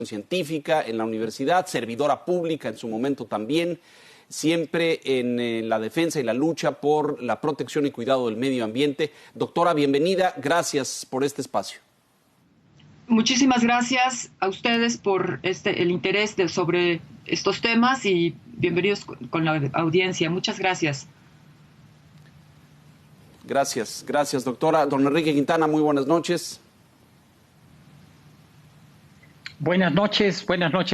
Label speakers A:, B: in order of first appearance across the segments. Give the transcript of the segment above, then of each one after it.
A: científica en la universidad, servidora pública en su momento también, siempre en la defensa y la lucha por la protección y cuidado del medio ambiente. Doctora, bienvenida, gracias por este espacio.
B: Muchísimas gracias a ustedes por el interés sobre estos temas y bienvenidos con la audiencia. Muchas gracias.
A: Gracias, doctora. Don Enrique Quintana, muy buenas noches.
C: Buenas noches,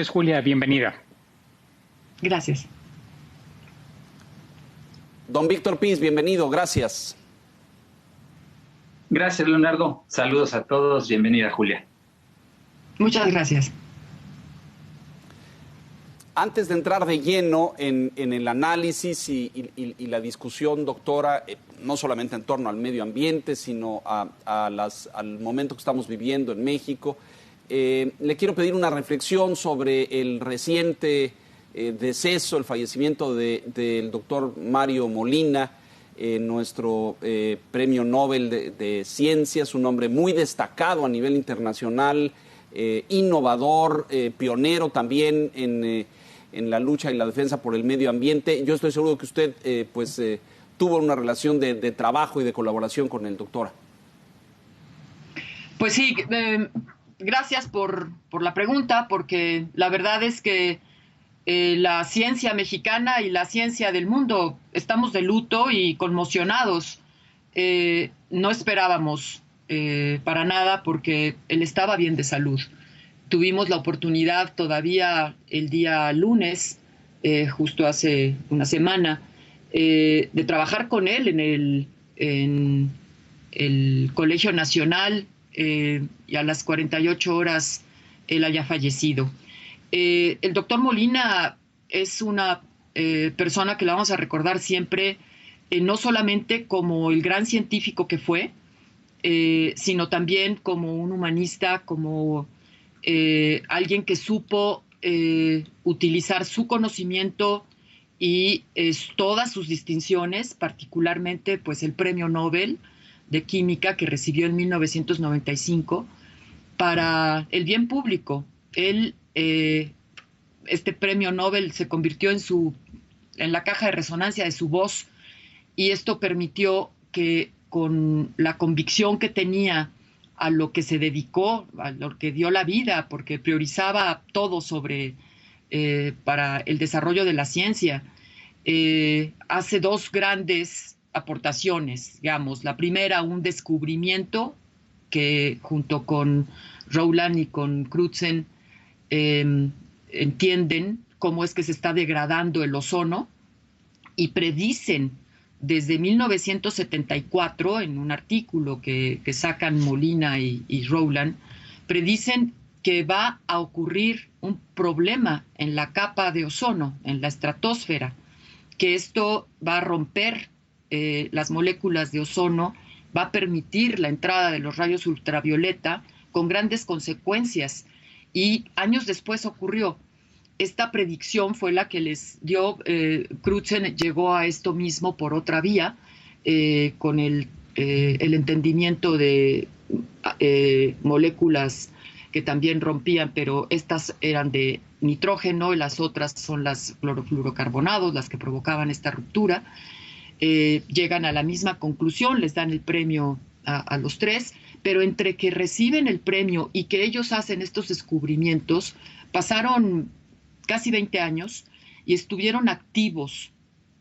C: Julia, bienvenida.
B: Gracias.
A: Don Víctor Piz, bienvenido, gracias.
D: Gracias, Leonardo. Saludos a todos, bienvenida, Julia.
B: Muchas gracias.
A: Antes de entrar de lleno en el análisis y la discusión, doctora, no solamente en torno al medio ambiente, sino al momento que estamos viviendo en México, le quiero pedir una reflexión sobre el reciente deceso, el fallecimiento del doctor Mario Molina, nuestro premio Nobel de Ciencias, un hombre muy destacado a nivel internacional, innovador, pionero también en la lucha y la defensa por el medio ambiente. Yo estoy seguro que usted tuvo una relación de trabajo y de colaboración con el doctor.
B: Pues sí, gracias por la pregunta, porque la verdad es que la ciencia mexicana y la ciencia del mundo estamos de luto y conmocionados. No esperábamos para nada, porque él estaba bien de salud. Tuvimos la oportunidad todavía el día lunes, justo hace una semana, de trabajar con él en el Colegio Nacional, y a las 48 horas él haya fallecido. El doctor Molina es una persona que la vamos a recordar siempre, no solamente como el gran científico que fue, sino también como un humanista, como alguien que supo utilizar su conocimiento y todas sus distinciones, particularmente pues el premio Nobel de Química que recibió en 1995 para el bien público. Él, este premio Nobel se convirtió en la caja de resonancia de su voz, y esto permitió que, con la convicción que tenía a lo que se dedicó, a lo que dio la vida, porque priorizaba todo para el desarrollo de la ciencia, hace dos grandes aportaciones, digamos. La primera, un descubrimiento que junto con Rowland y con Crutzen entienden cómo es que se está degradando el ozono, y predicen desde 1974, en un artículo que sacan Molina y Rowland, predicen que va a ocurrir un problema en la capa de ozono, en la estratosfera, que esto va a romper las moléculas de ozono, va a permitir la entrada de los rayos ultravioleta con grandes consecuencias. Y años después ocurrió. Esta predicción fue la que les dio, Crutzen llegó a esto mismo por otra vía, con el entendimiento de moléculas que también rompían, pero estas eran de nitrógeno y las otras son las clorofluorocarbonados, las que provocaban esta ruptura. Llegan a la misma conclusión, les dan el premio a los tres, pero entre que reciben el premio y que ellos hacen estos descubrimientos, pasaron casi 20 años y estuvieron activos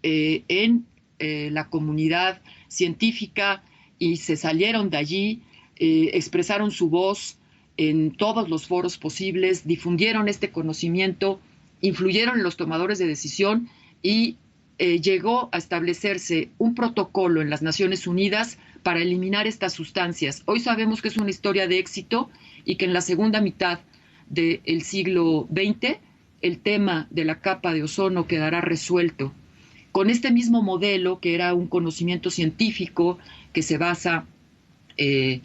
B: en la comunidad científica, y se salieron de allí, expresaron su voz en todos los foros posibles, difundieron este conocimiento, influyeron en los tomadores de decisión, y llegó a establecerse un protocolo en las Naciones Unidas para eliminar estas sustancias. Hoy sabemos que es una historia de éxito y que en la segunda mitad del siglo XX el tema de la capa de ozono quedará resuelto. Con este mismo modelo, que era un conocimiento científico que se basa, en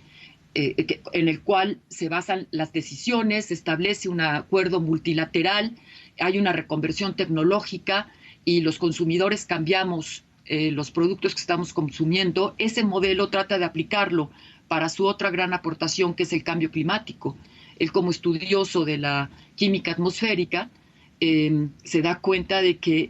B: el cual se basan las decisiones, se establece un acuerdo multilateral, hay una reconversión tecnológica y los consumidores cambiamos los productos que estamos consumiendo. Ese modelo trata de aplicarlo para su otra gran aportación, que es el cambio climático. él como estudioso de la química atmosférica, se da cuenta de que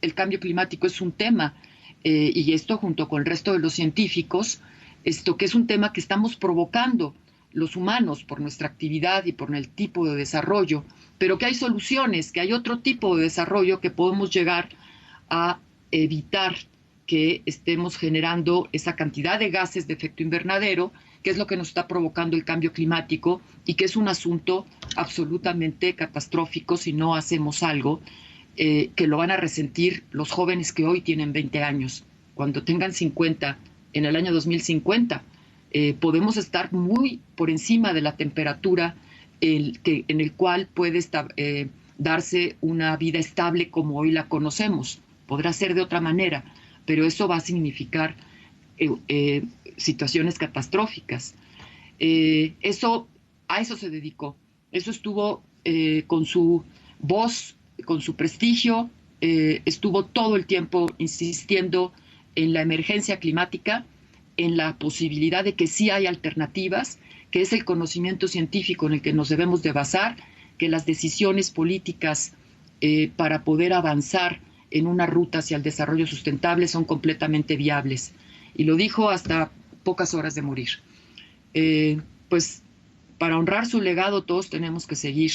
B: el cambio climático es un tema, y esto junto con el resto de los científicos, que es un tema que estamos provocando los humanos por nuestra actividad y por el tipo de desarrollo, pero que hay soluciones, que hay otro tipo de desarrollo que podemos llegar a evitar que estemos generando esa cantidad de gases de efecto invernadero, que es lo que nos está provocando el cambio climático y que es un asunto absolutamente catastrófico si no hacemos algo, que lo van a resentir los jóvenes que hoy tienen 20 años. Cuando tengan 50, en el año 2050, podemos estar muy por encima de la temperatura en el cual puede darse una vida estable como hoy la conocemos. Podrá ser de otra manera, pero eso va a significar situaciones catastróficas. A eso se dedicó. Eso estuvo con su voz, con su prestigio, estuvo todo el tiempo insistiendo en la emergencia climática, en la posibilidad de que sí hay alternativas, que es el conocimiento científico en el que nos debemos de basar, que las decisiones políticas para poder avanzar en una ruta hacia el desarrollo sustentable son completamente viables. Y lo dijo hasta pocas horas de morir. Pues para honrar su legado todos tenemos que seguir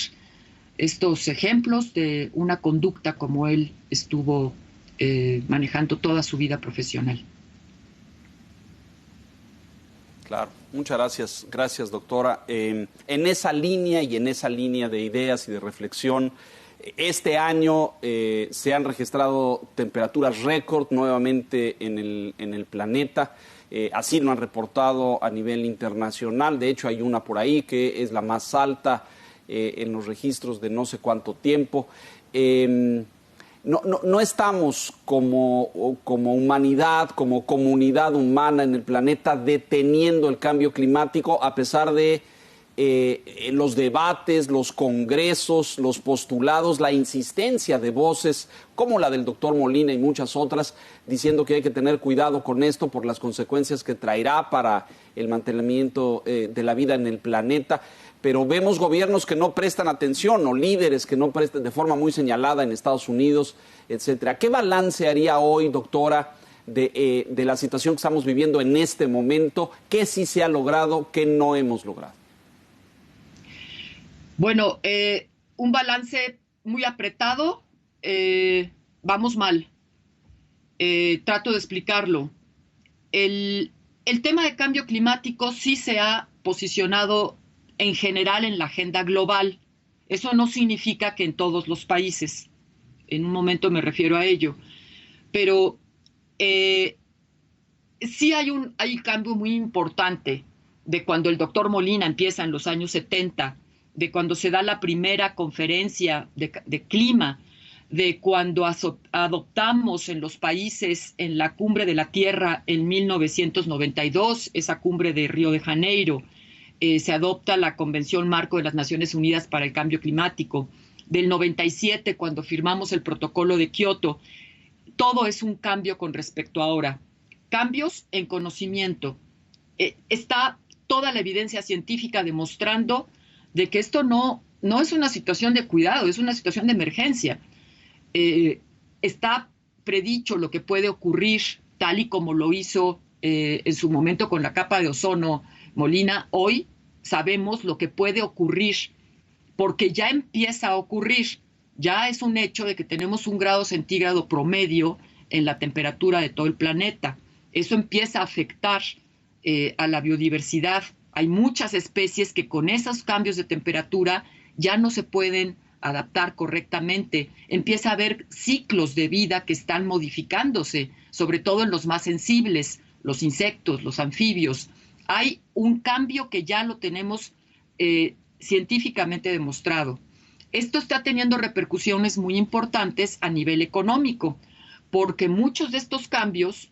B: estos ejemplos de una conducta como él estuvo manejando toda su vida profesional.
A: Claro, muchas gracias. Gracias, doctora. En esa línea y en esa línea de ideas y de reflexión, este año se han registrado temperaturas récord nuevamente en el planeta. Así lo han reportado a nivel internacional. De hecho, hay una por ahí que es la más alta en los registros de no sé cuánto tiempo. No estamos como humanidad, como comunidad humana en el planeta deteniendo el cambio climático a pesar de los debates, los congresos, los postulados, la insistencia de voces como la del doctor Molina y muchas otras diciendo que hay que tener cuidado con esto por las consecuencias que traerá para el mantenimiento de la vida en el planeta. Pero vemos gobiernos que no prestan atención o líderes que no prestan de forma muy señalada en Estados Unidos, etcétera. ¿Qué balance haría hoy, doctora, de la situación que estamos viviendo en este momento? ¿Qué sí se ha logrado, qué no hemos logrado?
B: Bueno, un balance muy apretado. Vamos mal. Trato de explicarlo. El tema de cambio climático sí se ha posicionado en general en la agenda global. Eso no significa que en todos los países. En un momento me refiero a ello. Pero sí hay un cambio muy importante de cuando el doctor Molina empieza en los años 70, de cuando se da la primera conferencia de clima, de cuando adoptamos en los países en la Cumbre de la Tierra en 1992, esa cumbre de Río de Janeiro, se adopta la Convención Marco de las Naciones Unidas para el Cambio Climático, del 97, cuando firmamos el Protocolo de Kioto. Todo es un cambio con respecto a ahora. Cambios en conocimiento. Está toda la evidencia científica demostrando de que esto no es una situación de cuidado, es una situación de emergencia. Está predicho lo que puede ocurrir, tal y como lo hizo en su momento con la capa de ozono Molina. Hoy sabemos lo que puede ocurrir, porque ya empieza a ocurrir. Ya es un hecho de que tenemos 1 grado centígrado promedio en la temperatura de todo el planeta. Eso empieza a afectar a la biodiversidad. Hay muchas especies que con esos cambios de temperatura ya no se pueden adaptar correctamente. Empieza a haber ciclos de vida que están modificándose, sobre todo en los más sensibles, los insectos, los anfibios. Hay un cambio que ya lo tenemos científicamente demostrado. Esto está teniendo repercusiones muy importantes a nivel económico, porque muchos de estos cambios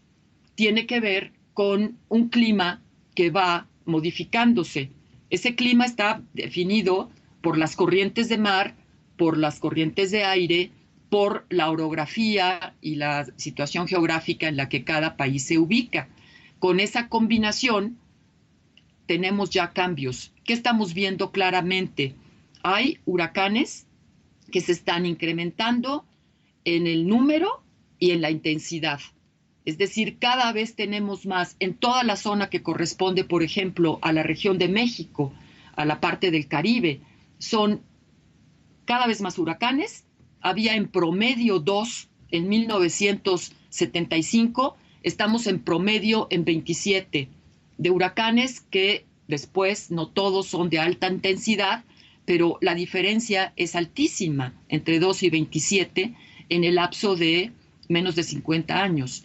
B: tienen que ver con un clima que va modificándose. Ese clima está definido por las corrientes de mar, por las corrientes de aire, por la orografía y la situación geográfica en la que cada país se ubica. Con esa combinación, tenemos ya cambios. ¿Qué estamos viendo claramente? Hay huracanes que se están incrementando en el número y en la intensidad. Es decir, cada vez tenemos más en toda la zona que corresponde, por ejemplo, a la región de México, a la parte del Caribe. Son cada vez más huracanes. Había en promedio 2 en 1975. Estamos en promedio en 27 de huracanes que después no todos son de alta intensidad, pero la diferencia es altísima entre 2 y 27 en el lapso de menos de 50 años.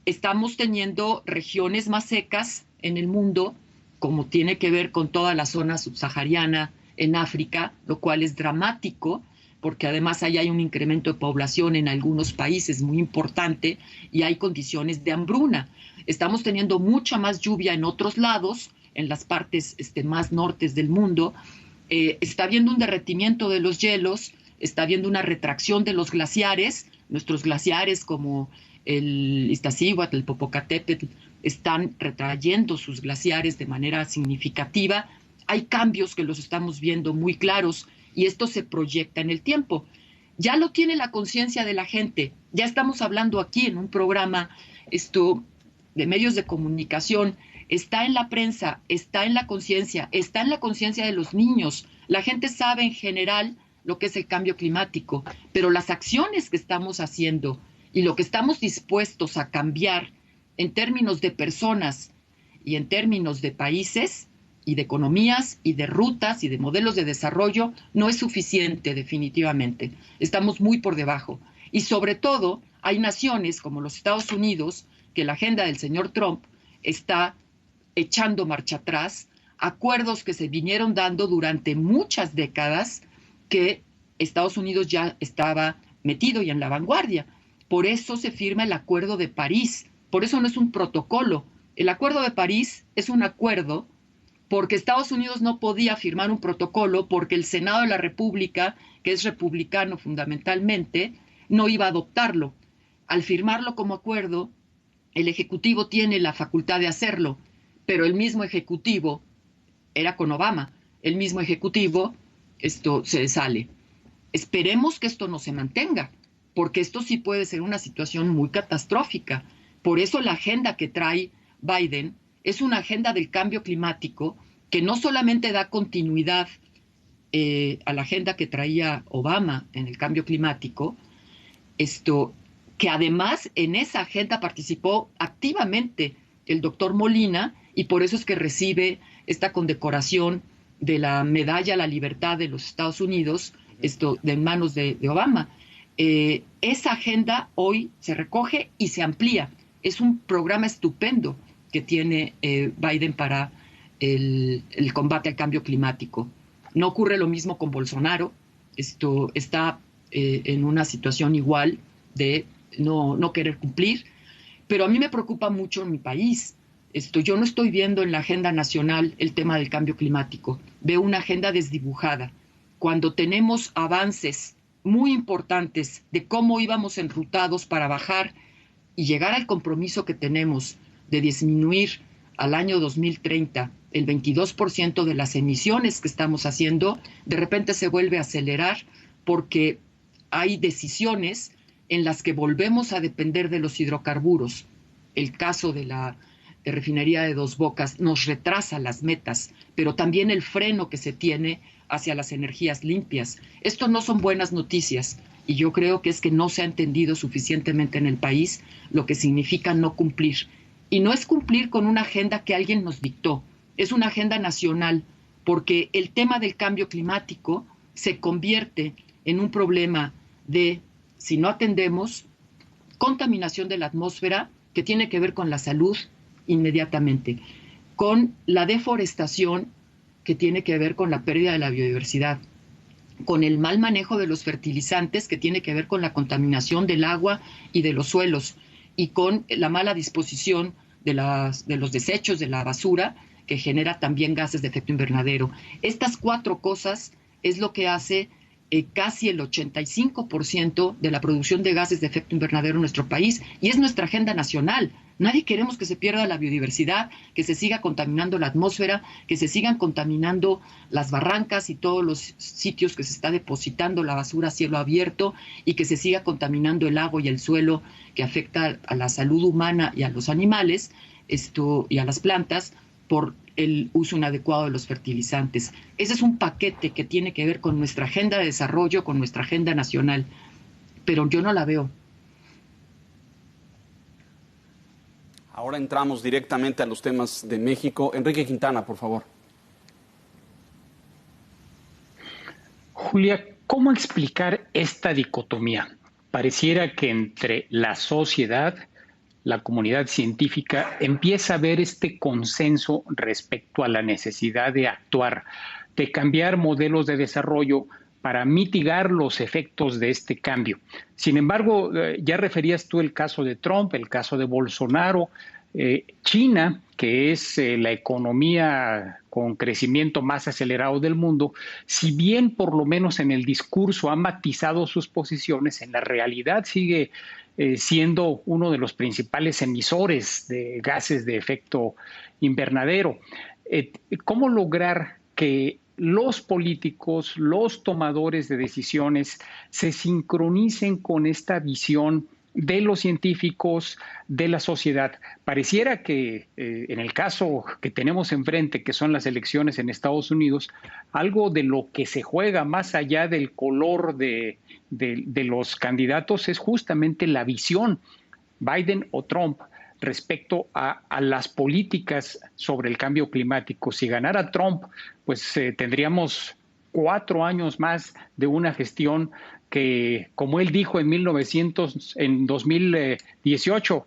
B: Estamos teniendo regiones más secas en el mundo, como tiene que ver con toda la zona subsahariana en África, lo cual es dramático, porque además ahí hay un incremento de población en algunos países muy importante y hay condiciones de hambruna. Estamos teniendo mucha más lluvia en otros lados, en las partes más nortes del mundo. Está habiendo un derretimiento de los hielos, está habiendo una retracción de los glaciares. Nuestros glaciares como el Iztaccíhuatl, el Popocatépetl, están retrayendo sus glaciares de manera significativa. Hay cambios que los estamos viendo muy claros y esto se proyecta en el tiempo. Ya lo tiene la conciencia de la gente. Ya estamos hablando aquí en un programa de medios de comunicación. Está en la prensa, está en la conciencia de los niños. La gente sabe en general lo que es el cambio climático, pero las acciones que estamos haciendo y lo que estamos dispuestos a cambiar en términos de personas y en términos de países y de economías y de rutas y de modelos de desarrollo no es suficiente definitivamente. Estamos muy por debajo. Y sobre todo hay naciones como los Estados Unidos que la agenda del señor Trump está echando marcha atrás, acuerdos que se vinieron dando durante muchas décadas que Estados Unidos ya estaba metido y en la vanguardia. Por eso se firma el Acuerdo de París. Por eso no es un protocolo. El Acuerdo de París es un acuerdo porque Estados Unidos no podía firmar un protocolo porque el Senado de la República, que es republicano fundamentalmente, no iba a adoptarlo. Al firmarlo como acuerdo, el Ejecutivo tiene la facultad de hacerlo, pero el mismo Ejecutivo, era con Obama, el mismo Ejecutivo se sale. Esperemos que esto no se mantenga, porque esto sí puede ser una situación muy catastrófica. Por eso la agenda que trae Biden es una agenda del cambio climático que no solamente da continuidad a la agenda que traía Obama en el cambio climático, que además en esa agenda participó activamente el doctor Molina y por eso es que recibe esta condecoración de la Medalla a la Libertad de los Estados Unidos de manos de Obama. Esa agenda hoy se recoge y se amplía. Es un programa estupendo que tiene Biden para el combate al cambio climático. No ocurre lo mismo con Bolsonaro. Está en una situación igual de no querer cumplir. Pero a mí me preocupa mucho en mi país. Yo no estoy viendo en la agenda nacional el tema del cambio climático. Veo una agenda desdibujada. Cuando tenemos avances muy importantes de cómo íbamos enrutados para bajar y llegar al compromiso que tenemos de disminuir al año 2030 el 22% de las emisiones que estamos haciendo, de repente se vuelve a acelerar porque hay decisiones en las que volvemos a depender de los hidrocarburos. El caso de la refinería de Dos Bocas nos retrasa las metas, pero también el freno que se tiene hacia las energías limpias. Esto no son buenas noticias y yo creo que es que no se ha entendido suficientemente en el país lo que significa no cumplir. Y no es cumplir con una agenda que alguien nos dictó, es una agenda nacional, porque el tema del cambio climático se convierte en un problema de, si no atendemos, contaminación de la atmósfera, que tiene que ver con la salud inmediatamente, con la deforestación, que tiene que ver con la pérdida de la biodiversidad, con el mal manejo de los fertilizantes, que tiene que ver con la contaminación del agua y de los suelos, y con la mala disposición de los desechos, de la basura, que genera también gases de efecto invernadero. Estas 4 cosas es lo que hace casi el 85% de la producción de gases de efecto invernadero en nuestro país, y es nuestra agenda nacional. Nadie queremos que se pierda la biodiversidad, que se siga contaminando la atmósfera, que se sigan contaminando las barrancas y todos los sitios que se está depositando la basura a cielo abierto y que se siga contaminando el agua y el suelo, que afecta a la salud humana y a los animales y a las plantas por el uso inadecuado de los fertilizantes. Ese es un paquete que tiene que ver con nuestra agenda de desarrollo, con nuestra agenda nacional, pero yo no la veo.
A: Ahora entramos directamente a los temas de México. Enrique Quintana, por favor.
C: Julia, ¿cómo explicar esta dicotomía? Pareciera que entre la sociedad, la comunidad científica, empieza a haber este consenso respecto a la necesidad de actuar, de cambiar modelos de desarrollo para mitigar los efectos de este cambio. Sin embargo, ya referías tú el caso de Trump, el caso de Bolsonaro, China, que es la economía con crecimiento más acelerado del mundo, si bien por lo menos en el discurso ha matizado sus posiciones, en la realidad sigue siendo uno de los principales emisores de gases de efecto invernadero. ¿Cómo lograr que los políticos, los tomadores de decisiones se sincronicen con esta visión de los científicos, de la sociedad? Pareciera que en el caso que tenemos enfrente, que son las elecciones en Estados Unidos, algo de lo que se juega más allá del color de los candidatos es justamente la visión, Biden o Trump, respecto a las políticas sobre el cambio climático. Si ganara Trump, pues tendríamos 4 años más de una gestión que, como él dijo en 2018,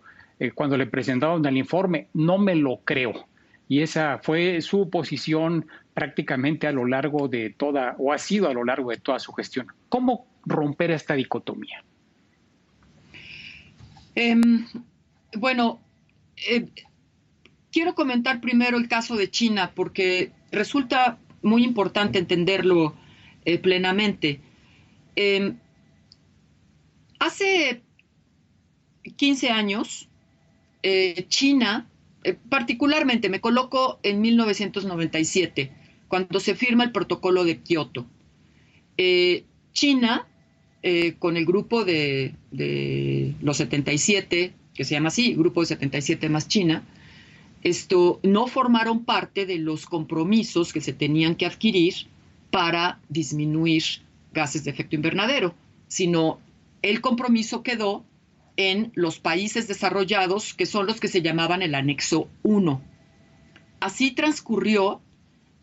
C: cuando le presentaron el informe, no me lo creo. Y esa fue su posición prácticamente a lo largo de toda, o ha sido a lo largo de toda su gestión. ¿Cómo romper esta dicotomía?
B: Quiero comentar primero el caso de China, porque resulta muy importante entenderlo plenamente. Hace 15 años, China, particularmente me coloco en 1997, cuando se firma el protocolo de Kioto. China, con el grupo de los 77, que se llama así, Grupo de 77 más China, no formaron parte de los compromisos que se tenían que adquirir para disminuir gases de efecto invernadero, sino el compromiso quedó en los países desarrollados, que son los que se llamaban el anexo 1. Así transcurrió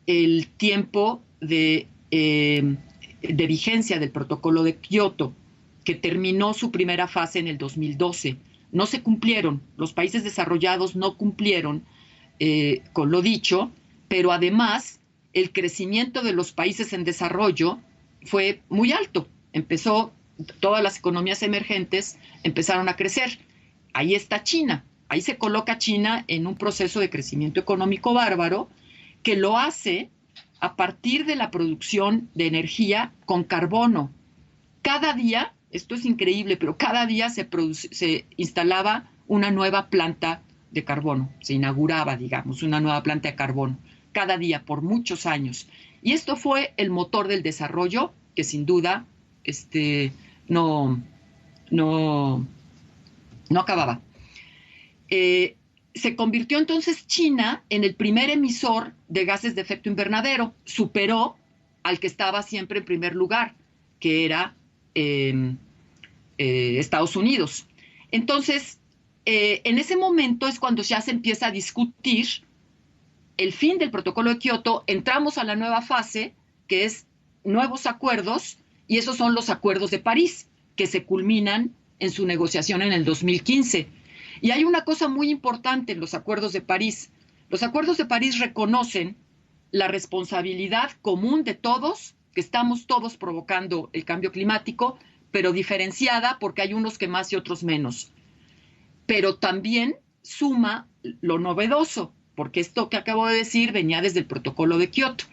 B: el tiempo de vigencia del protocolo de Kioto, que terminó su primera fase en el 2012. No se cumplieron, los países desarrollados no cumplieron con lo dicho, pero además el crecimiento de los países en desarrollo fue muy alto. Todas las economías emergentes empezaron a crecer. Ahí está China, ahí se coloca China en un proceso de crecimiento económico bárbaro que lo hace a partir de la producción de energía con carbono. Cada día, esto es increíble, pero cada día se instalaba una nueva planta de carbono, se inauguraba, digamos, una nueva planta de carbono, cada día por muchos años. Y esto fue el motor del desarrollo, que sin duda no acababa. Se convirtió entonces China en el primer emisor de gases de efecto invernadero, superó al que estaba siempre en primer lugar, que era Estados Unidos. Entonces, en ese momento es cuando ya se empieza a discutir el fin del protocolo de Kioto, entramos a la nueva fase, que es nuevos acuerdos, y esos son los acuerdos de París, que se culminan en su negociación en el 2015. Y hay una cosa muy importante en los acuerdos de París. Los acuerdos de París reconocen la responsabilidad común de todos, que estamos todos provocando el cambio climático, pero diferenciada porque hay unos que más y otros menos. Pero también suma lo novedoso, porque esto que acabo de decir venía desde el protocolo de Kioto.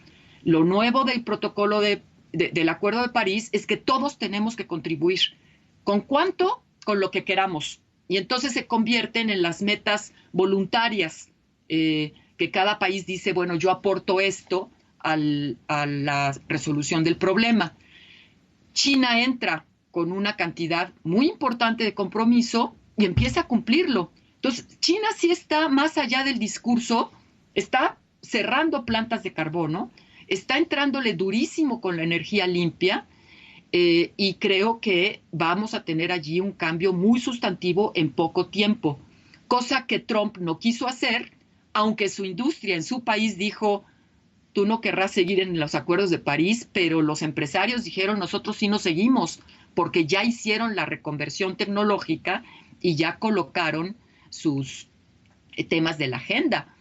B: Lo nuevo del protocolo del Acuerdo de París es que todos tenemos que contribuir. ¿Con cuánto? Con lo que queramos. Y entonces se convierten en las metas voluntarias, que cada país dice, bueno, yo aporto esto a la resolución del problema. China entra con una cantidad muy importante de compromiso y empieza a cumplirlo. Entonces, China sí está más allá del discurso, está cerrando plantas de carbono, está entrándole durísimo con la energía limpia, y creo que vamos a tener allí un cambio muy sustantivo en poco tiempo, cosa que Trump no quiso hacer, aunque su industria en su país dijo, tú no querrás seguir en los acuerdos de París, pero los empresarios dijeron, nosotros sí nos seguimos, porque ya hicieron la reconversión tecnológica y ya colocaron sus temas de la agenda,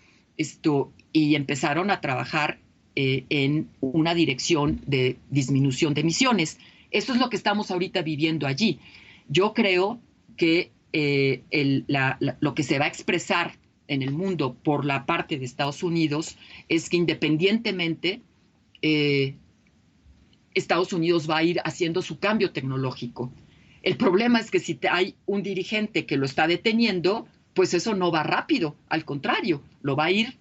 B: y empezaron a trabajar en una dirección de disminución de emisiones. Eso es lo que estamos ahorita viviendo allí. Yo creo que lo que se va a expresar en el mundo por la parte de Estados Unidos es que independientemente Estados Unidos va a ir haciendo su cambio tecnológico. El problema es que si hay un dirigente que lo está deteniendo, pues eso no va rápido, al contrario, lo va a ir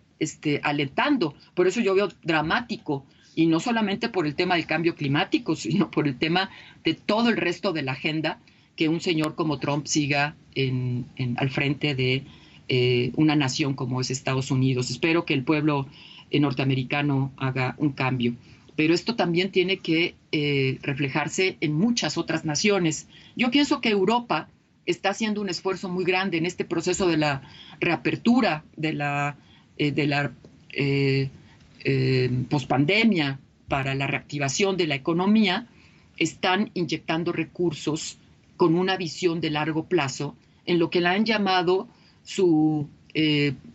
B: alentando. Por eso yo veo dramático, y no solamente por el tema del cambio climático, sino por el tema de todo el resto de la agenda, que un señor como Trump siga al frente de una nación como es Estados Unidos. Espero que el pueblo norteamericano haga un cambio. Pero esto también tiene que reflejarse en muchas otras naciones. Yo pienso que Europa está haciendo un esfuerzo muy grande en este proceso de la reapertura, de la pospandemia, para la reactivación de la economía. Están inyectando recursos con una visión de largo plazo en lo que la han llamado su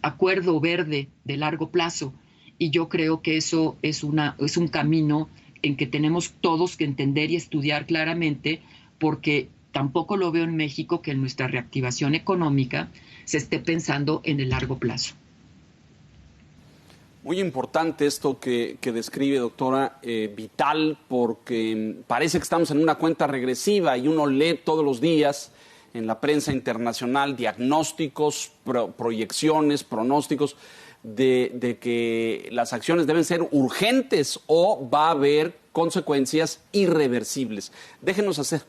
B: acuerdo verde de largo plazo. Y yo creo que eso es un camino en que tenemos todos que entender y estudiar claramente, porque tampoco lo veo en México que en nuestra reactivación económica se esté pensando en el largo plazo.
A: Muy importante esto que describe, doctora, vital, porque parece que estamos en una cuenta regresiva y uno lee todos los días en la prensa internacional diagnósticos, proyecciones, pronósticos de que las acciones deben ser urgentes o va a haber consecuencias irreversibles. Déjenos hacer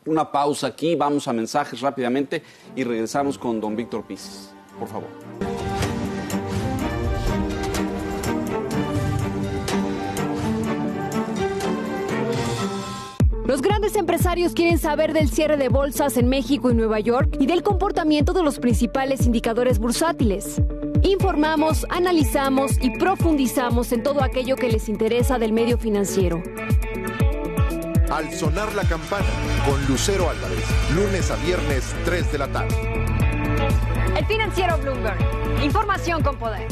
A: una pausa aquí, vamos a mensajes rápidamente y regresamos con don Víctor Pisis, por favor.
E: Los grandes empresarios quieren saber del cierre de bolsas en México y Nueva York y del comportamiento de los principales indicadores bursátiles. Informamos, analizamos y profundizamos en todo aquello que les interesa del medio financiero.
F: Al sonar la campana, con Lucero Álvarez, lunes a viernes, 3 de la tarde.
E: El Financiero Bloomberg. Información con poder.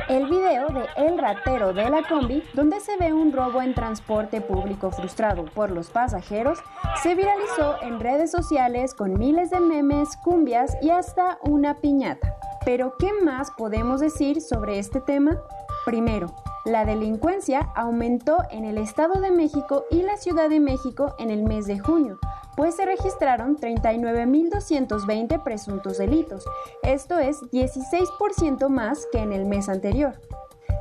G: El video de El ratero de la combi, donde se ve un robo en transporte público frustrado por los pasajeros, se viralizó en redes sociales con miles de memes, cumbias y hasta una piñata. Pero, ¿qué más podemos decir sobre este tema? Primero, la delincuencia aumentó en el Estado de México y la Ciudad de México en el mes de junio, pues se registraron 39.220 presuntos delitos. Esto es 16% más que en el mes anterior.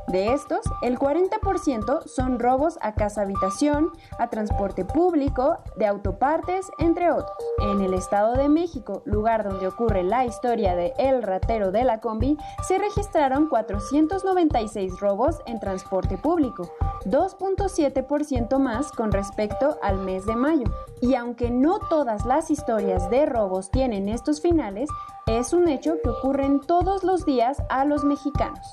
G: De estos, el 40% son robos a casa-habitación, a transporte público, de autopartes, entre otros. En el Estado de México, lugar donde ocurre la historia de El ratero de la combi, se registraron 496 robos en transporte público, 2.7% más con respecto al mes de mayo. Y aunque no todas las historias de robos tienen estos finales, es un hecho que ocurren todos los días a los mexicanos.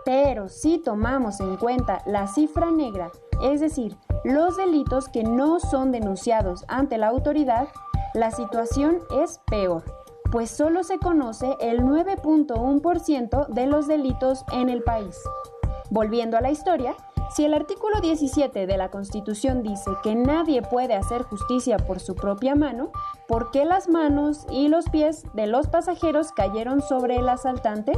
G: Pero si tomamos en cuenta la cifra negra, es decir, los delitos que no son denunciados ante la autoridad, la situación es peor, pues solo se conoce el 9.1% de los delitos en el país. Volviendo a la historia, si el artículo 17 de la Constitución dice que nadie puede hacer justicia por su propia mano, ¿por qué las manos y los pies de los pasajeros cayeron sobre el asaltante?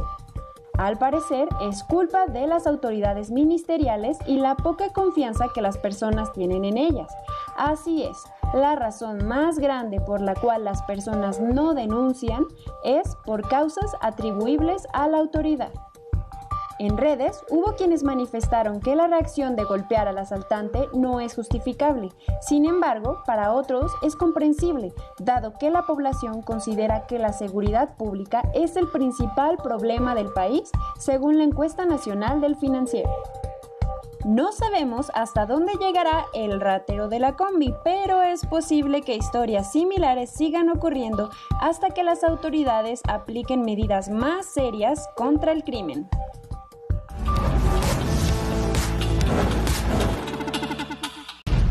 G: Al parecer, es culpa de las autoridades ministeriales y la poca confianza que las personas tienen en ellas. Así es, la razón más grande por la cual las personas no denuncian es por causas atribuibles a la autoridad. En redes hubo quienes manifestaron que la reacción de golpear al asaltante no es justificable. Sin embargo, para otros es comprensible, dado que la población considera que la seguridad pública es el principal problema del país, según la encuesta nacional del Financiero. No sabemos hasta dónde llegará el ratero de la combi, pero es posible que historias similares sigan ocurriendo hasta que las autoridades apliquen medidas más serias contra el crimen.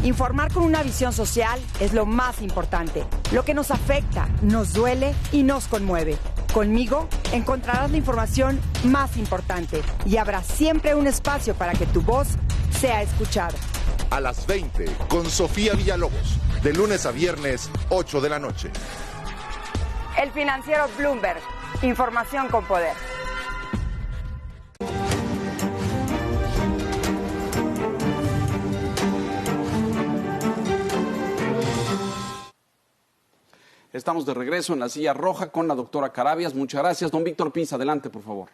H: Informar con una visión social es lo más importante, lo que nos afecta, nos duele y nos conmueve. Conmigo encontrarás la información más importante y habrá siempre un espacio para que tu voz sea escuchada.
F: A las 20 con Sofía Villalobos, de lunes a viernes, 8 de la noche.
H: El Financiero Bloomberg, información con poder.
A: Estamos de regreso en la silla roja con la doctora Carabias. Muchas gracias. Don Víctor Pisa, adelante, por favor.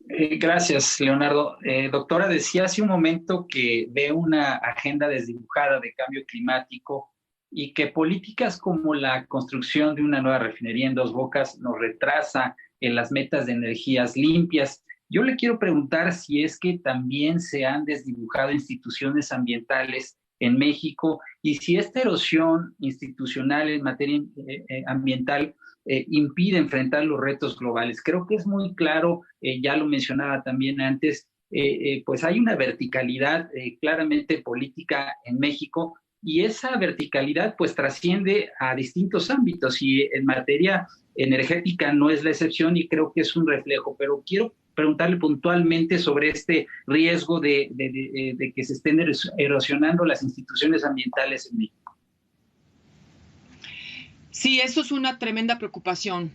D: Gracias, Leonardo. Doctora, decía hace un momento que ve una agenda desdibujada de cambio climático y que políticas como la construcción de una nueva refinería en Dos Bocas nos retrasa en las metas de energías limpias. Yo le quiero preguntar si es que también se han desdibujado instituciones ambientales en México y si esta erosión institucional en materia ambiental impide enfrentar los retos globales. Creo que es muy claro, ya lo mencionaba también antes, pues hay una verticalidad claramente política en México y esa verticalidad pues trasciende a distintos ámbitos y en materia energética no es la excepción y creo que es un reflejo, pero quiero preguntarle puntualmente sobre este riesgo de que se estén erosionando las instituciones ambientales en México.
B: Sí, eso es una tremenda preocupación.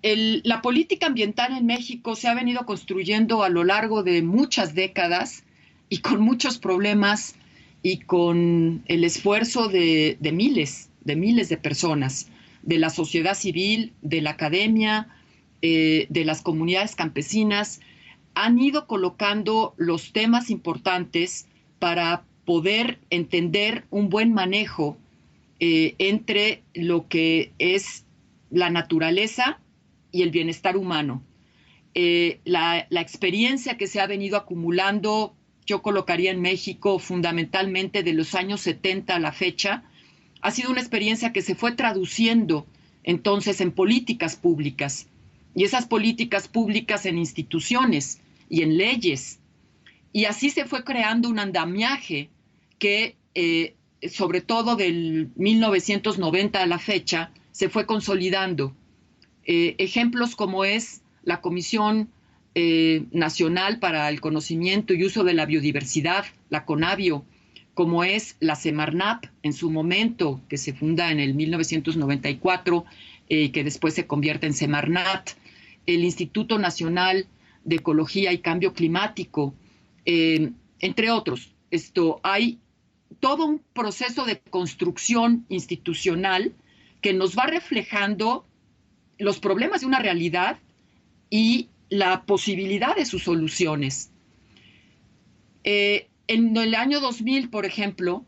B: La política ambiental en México se ha venido construyendo a lo largo de muchas décadas y con muchos problemas y con el esfuerzo de miles de personas, de la sociedad civil, de la academia, de las comunidades campesinas, han ido colocando los temas importantes para poder entender un buen manejo entre lo que es la naturaleza y el bienestar humano. La experiencia que se ha venido acumulando, yo colocaría en México fundamentalmente de los años 70 a la fecha, ha sido una experiencia que se fue traduciendo entonces en políticas públicas, y esas políticas públicas en instituciones y en leyes. Y así se fue creando un andamiaje que, sobre todo del 1990 a la fecha, se fue consolidando. Ejemplos como es la Comisión Nacional para el Conocimiento y Uso de la Biodiversidad, la CONABIO, como es la Semarnat en su momento, que se funda en el 1994, que después se convierte en Semarnat, el Instituto Nacional de Ecología y Cambio Climático, entre otros. Hay todo un proceso de construcción institucional que nos va reflejando los problemas de una realidad y la posibilidad de sus soluciones. En el año 2000, por ejemplo,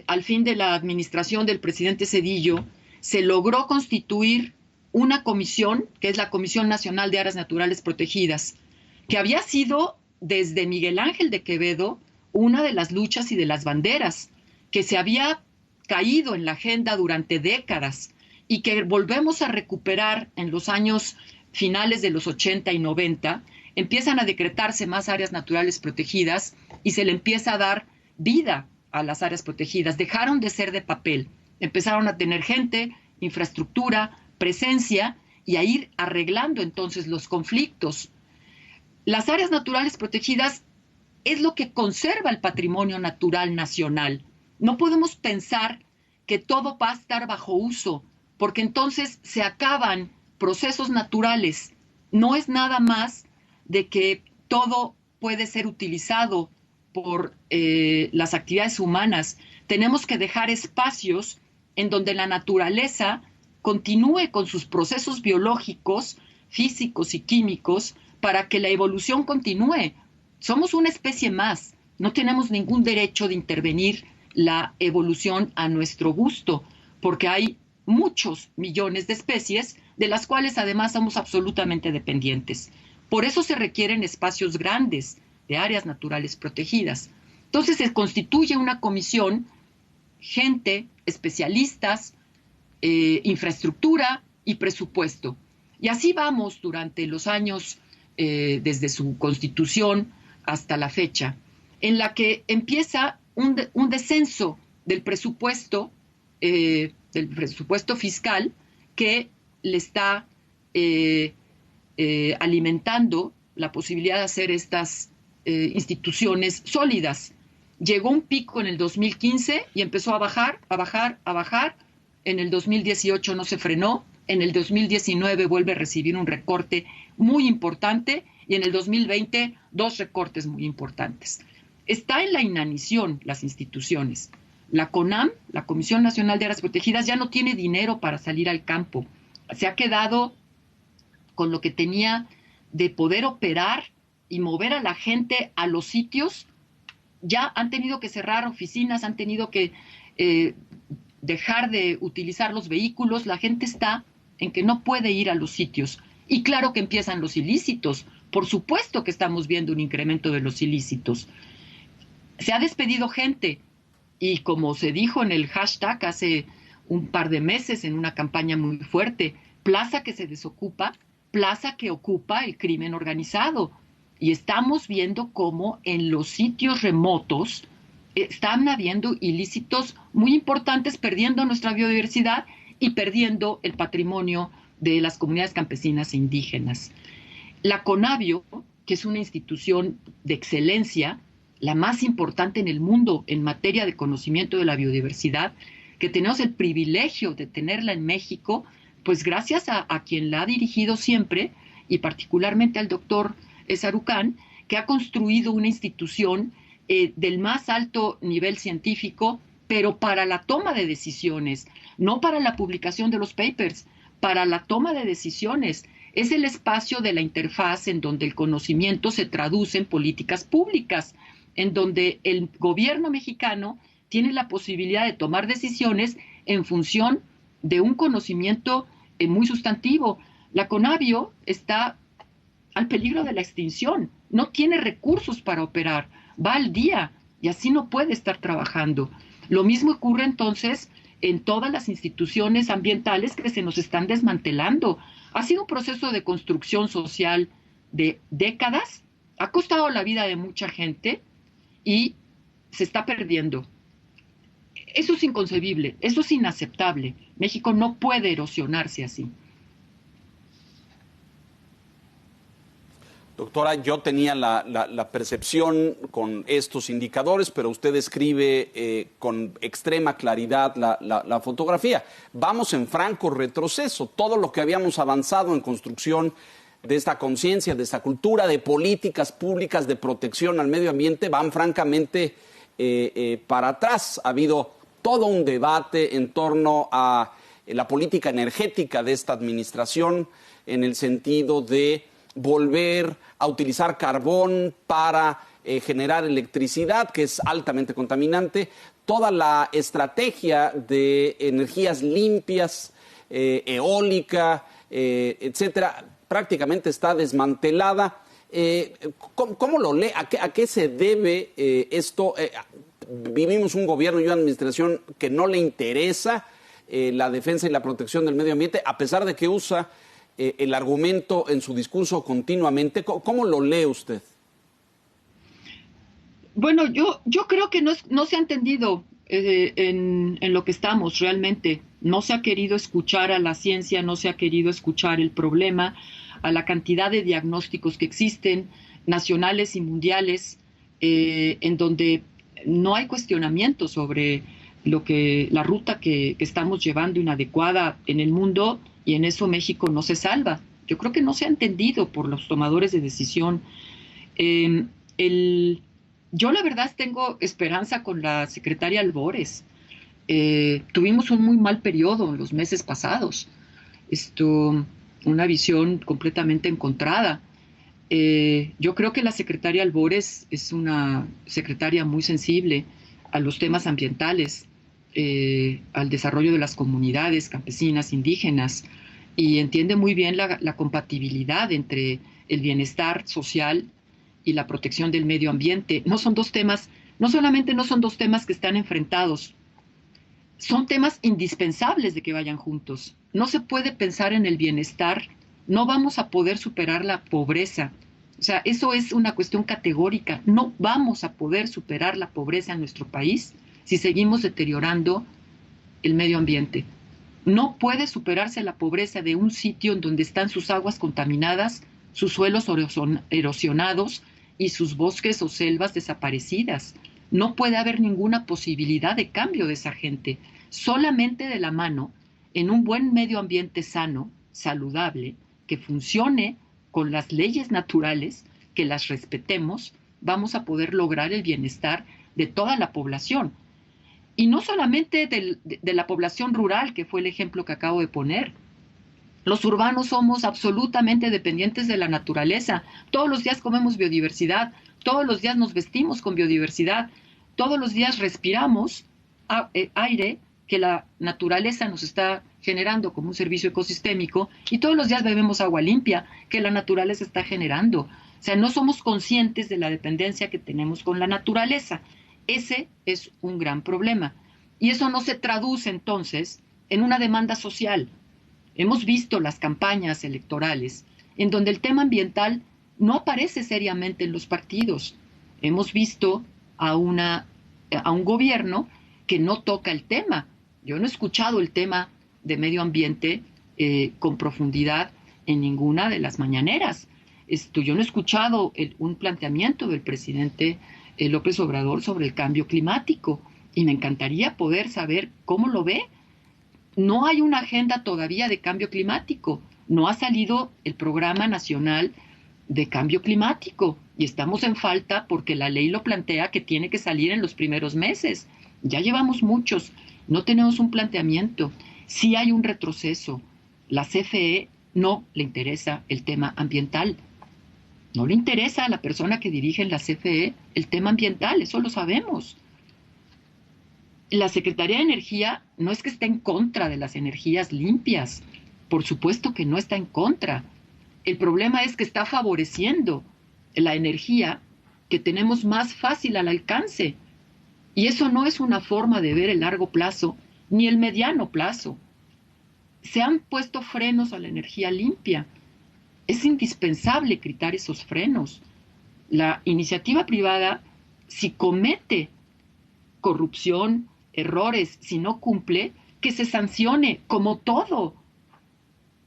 B: al fin de la administración del presidente Zedillo, se logró constituir una comisión, que es la Comisión Nacional de Áreas Naturales Protegidas, que había sido desde Miguel Ángel de Quevedo una de las luchas y de las banderas, que se había caído en la agenda durante décadas y que volvemos a recuperar en los años finales de los 80 y 90, empiezan a decretarse más áreas naturales protegidas y se le empieza a dar vida a las áreas protegidas. Dejaron de ser de papel, empezaron a tener gente, infraestructura, presencia y a ir arreglando entonces los conflictos. Las áreas naturales protegidas es lo que conserva el patrimonio natural nacional. No podemos pensar que todo va a estar bajo uso, porque entonces se acaban procesos naturales. No es nada más de que todo puede ser utilizado por las actividades humanas. Tenemos que dejar espacios en donde la naturaleza continúe con sus procesos biológicos, físicos y químicos para que la evolución continúe. Somos una especie más, no tenemos ningún derecho de intervenir la evolución a nuestro gusto, porque hay muchos millones de especies de las cuales además somos absolutamente dependientes. Por eso se requieren espacios grandes de áreas naturales protegidas. Entonces se constituye una comisión, gente, especialistas, infraestructura y presupuesto. Y así vamos durante los años desde su constitución hasta la fecha, en la que empieza un descenso del presupuesto fiscal que le está alimentando la posibilidad de hacer estas instituciones sólidas. Llegó un pico en el 2015 y empezó a bajar, a bajar, a bajar. En el 2018 no se frenó. En el 2019 vuelve a recibir un recorte muy importante y en el 2020 2 recortes muy importantes. Está en la inanición las instituciones. La CONAM, la Comisión Nacional de Áreas Protegidas, ya no tiene dinero para salir al campo. Se ha quedado con lo que tenía de poder operar y mover a la gente a los sitios. Ya han tenido que cerrar oficinas, han tenido que dejar de utilizar los vehículos. La gente está en que no puede ir a los sitios. Y claro que empiezan los ilícitos. Por supuesto que estamos viendo un incremento de los ilícitos. Se ha despedido gente y como se dijo en el hashtag hace un par de meses en una campaña muy fuerte, plaza que se desocupa, plaza que ocupa el crimen organizado. Y estamos viendo cómo en los sitios remotos están habiendo ilícitos muy importantes, perdiendo nuestra biodiversidad y perdiendo el patrimonio de las comunidades campesinas e indígenas. La CONABIO, que es una institución de excelencia, la más importante en el mundo en materia de conocimiento de la biodiversidad, que tenemos el privilegio de tenerla en México, pues gracias a quien la ha dirigido siempre, y particularmente al doctor Sarucán, que ha construido una institución del más alto nivel científico, pero para la toma de decisiones, no para la publicación de los papers, para la toma de decisiones. Es el espacio de la interfaz en donde el conocimiento se traduce en políticas públicas, en donde el gobierno mexicano tiene la posibilidad de tomar decisiones en función de un conocimiento muy sustantivo. La CONABIO está al peligro de la extinción, no tiene recursos para operar, va al día y así no puede estar trabajando. Lo mismo ocurre entonces en todas las instituciones ambientales que se nos están desmantelando. Ha sido un proceso de construcción social de décadas, ha costado la vida de mucha gente y se está perdiendo. Eso es inconcebible, eso es inaceptable. México no puede erosionarse así.
A: Doctora, yo tenía la percepción con estos indicadores, pero usted describe con extrema claridad la fotografía. Vamos en franco retroceso. Todo lo que habíamos avanzado en construcción de esta conciencia, de esta cultura, de políticas públicas de protección al medio ambiente, van francamente para atrás. Ha habido todo un debate en torno a la política energética de esta administración, en el sentido de volver a utilizar carbón para generar electricidad, que es altamente contaminante. Toda la estrategia de energías limpias, eólica, etcétera, prácticamente está desmantelada. ¿Cómo lo lee? ¿A qué se debe esto? Vivimos un gobierno y una administración que no le interesa la defensa y la protección del medio ambiente, a pesar de que usa el argumento en su discurso continuamente. ¿Cómo lo lee usted?
B: Bueno, yo creo que no se ha entendido en lo que estamos realmente. No se ha querido escuchar a la ciencia, no se ha querido escuchar el problema, a la cantidad de diagnósticos que existen, nacionales y mundiales, en donde no hay cuestionamiento sobre la ruta que estamos llevando inadecuada en el mundo, y en eso México no se salva. Yo creo que no se ha entendido por los tomadores de decisión. El Yo la verdad tengo esperanza con la secretaria Albores. Tuvimos un muy mal periodo en los meses pasados. Una visión completamente encontrada. Yo creo que la secretaria Albores es una secretaria muy sensible a los temas ambientales, al desarrollo de las comunidades campesinas, indígenas, y entiende muy bien la compatibilidad entre el bienestar social y la protección del medio ambiente. No solamente no son dos temas que están enfrentados, son temas indispensables de que vayan juntos. No se puede pensar en el bienestar, no vamos a poder superar la pobreza. O sea, eso es una cuestión categórica. No vamos a poder superar la pobreza en nuestro país si seguimos deteriorando el medio ambiente. No puede superarse la pobreza de un sitio en donde están sus aguas contaminadas, sus suelos erosionados y sus bosques o selvas desaparecidas. No puede haber ninguna posibilidad de cambio de esa gente. Solamente de la mano, en un buen medio ambiente sano, saludable, que funcione con las leyes naturales, que las respetemos, vamos a poder lograr el bienestar de toda la población. Y no solamente de la población rural, que fue el ejemplo que acabo de poner. Los urbanos somos absolutamente dependientes de la naturaleza. Todos los días comemos biodiversidad, todos los días nos vestimos con biodiversidad, todos los días respiramos aire que la naturaleza nos está generando como un servicio ecosistémico, y todos los días bebemos agua limpia que la naturaleza está generando. O sea, no somos conscientes de la dependencia que tenemos con la naturaleza. Ese es un gran problema. Y eso no se traduce entonces en una demanda social. Hemos visto las campañas electorales en donde el tema ambiental no aparece seriamente en los partidos. Hemos visto a un gobierno que no toca el tema. Yo no he escuchado el tema de medio ambiente con profundidad en ninguna de las mañaneras. Yo no he escuchado un planteamiento del presidente López Obrador sobre el cambio climático, y me encantaría poder saber cómo lo ve. No hay una agenda todavía de cambio climático, no ha salido el Programa Nacional de Cambio Climático, y estamos en falta porque la ley lo plantea que tiene que salir en los primeros meses. Ya llevamos muchos, no tenemos un planteamiento. Sí hay un retroceso. La CFE no le interesa el tema ambiental. No le interesa a la persona que dirige en la CFE el tema ambiental, eso lo sabemos. La Secretaría de Energía no es que esté en contra de las energías limpias, por supuesto que no está en contra. El problema es que está favoreciendo la energía que tenemos más fácil al alcance. Y eso no es una forma de ver el largo plazo ni el mediano plazo. Se han puesto frenos a la energía limpia. Es indispensable quitar esos frenos. La iniciativa privada, si comete corrupción, errores, si no cumple, que se sancione, como todo.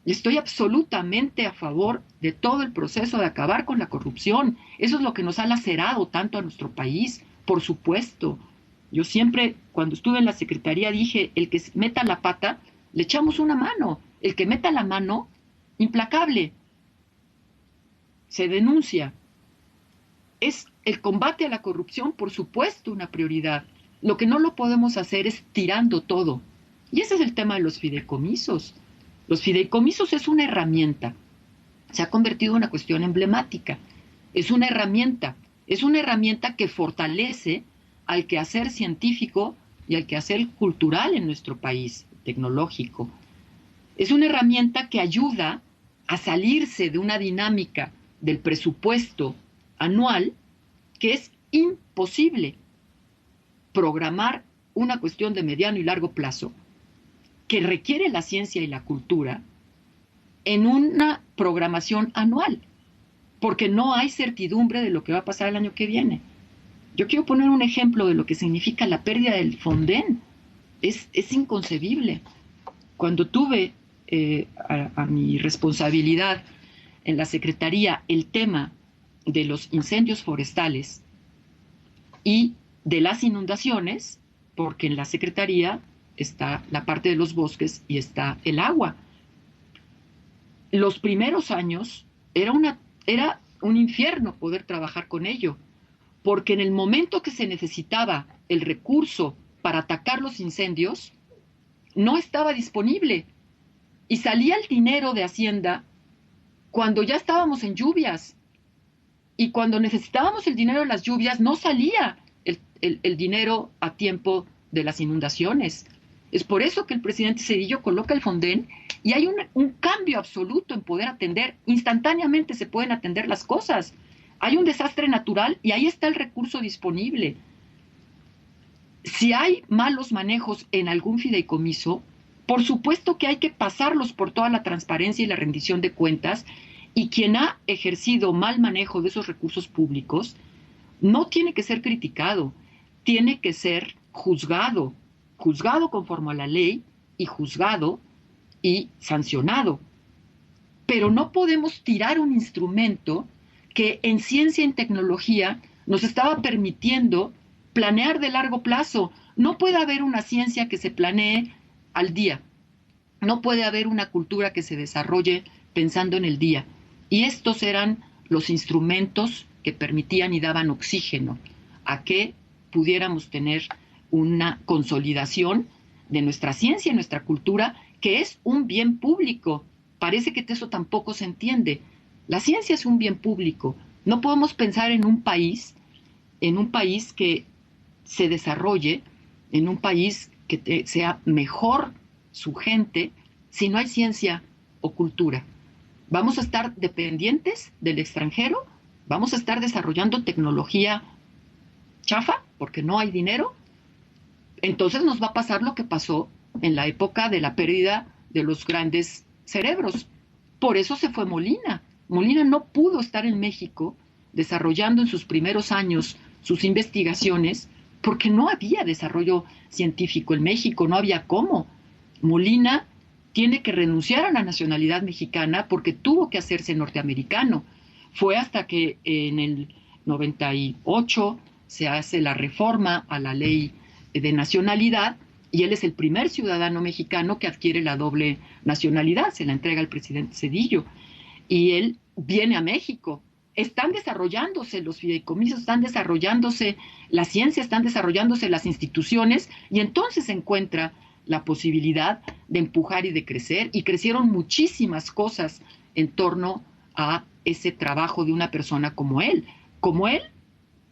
B: Estoy absolutamente a favor de todo el proceso de acabar con la corrupción. Eso es lo que nos ha lacerado tanto a nuestro país, por supuesto. Yo siempre, cuando estuve en la Secretaría, dije, el que meta la pata, le echamos una mano. El que meta la mano, implacable. Se denuncia. Es el combate a la corrupción, por supuesto, una prioridad. Lo que no lo podemos hacer es tirando todo. Y ese es el tema de los fideicomisos. Los fideicomisos es una herramienta. Se ha convertido en una cuestión emblemática. Es una herramienta que fortalece al quehacer científico y al quehacer cultural en nuestro país, tecnológico. Es una herramienta que ayuda a salirse de una dinámica del presupuesto anual que es imposible programar una cuestión de mediano y largo plazo que requiere la ciencia y la cultura en una programación anual, porque no hay certidumbre de lo que va a pasar el año que viene. Yo quiero poner un ejemplo de lo que significa la pérdida del Fonden. Es inconcebible. Cuando tuve a mi responsabilidad en la Secretaría el tema de los incendios forestales y de las inundaciones, porque en la Secretaría está la parte de los bosques y está el agua. Los primeros años era un infierno poder trabajar con ello, porque en el momento que se necesitaba el recurso para atacar los incendios, no estaba disponible. Y salía el dinero de Hacienda cuando ya estábamos en lluvias. Y cuando necesitábamos el dinero de las lluvias, no salía el dinero a tiempo de las inundaciones. Es por eso que el presidente Zedillo coloca el Fonden y hay un cambio absoluto en poder atender. Instantáneamente se pueden atender las cosas. Hay un desastre natural y ahí está el recurso disponible. Si hay malos manejos en algún fideicomiso, por supuesto que hay que pasarlos por toda la transparencia y la rendición de cuentas, y quien ha ejercido mal manejo de esos recursos públicos no tiene que ser criticado, tiene que ser juzgado conforme a la ley y juzgado y sancionado. Pero no podemos tirar un instrumento que en ciencia y tecnología nos estaba permitiendo planear de largo plazo. No puede haber una ciencia que se planee al día. No puede haber una cultura que se desarrolle pensando en el día. Y estos eran los instrumentos que permitían y daban oxígeno a que pudiéramos tener una consolidación de nuestra ciencia y nuestra cultura, que es un bien público. Parece que eso tampoco se entiende. La ciencia es un bien público. No podemos pensar en un país que se desarrolle, en un país que sea mejor su gente, si no hay ciencia o cultura. Vamos a estar dependientes del extranjero, vamos a estar desarrollando tecnología chafa porque no hay dinero. Entonces nos va a pasar lo que pasó en la época de la pérdida de los grandes cerebros. Por eso se fue Molina. Molina no pudo estar en México desarrollando en sus primeros años sus investigaciones porque no había desarrollo científico en México, no había cómo. Molina tiene que renunciar a la nacionalidad mexicana porque tuvo que hacerse norteamericano. Fue hasta que en el 98 se hace la reforma a la ley de nacionalidad y él es el primer ciudadano mexicano que adquiere la doble nacionalidad, se la entrega al presidente Zedillo y él viene a México. Están desarrollándose los fideicomisos, están desarrollándose la ciencia, están desarrollándose las instituciones y entonces se encuentra la posibilidad de empujar y de crecer, y crecieron muchísimas cosas en torno a ese trabajo de una persona como él. Como él,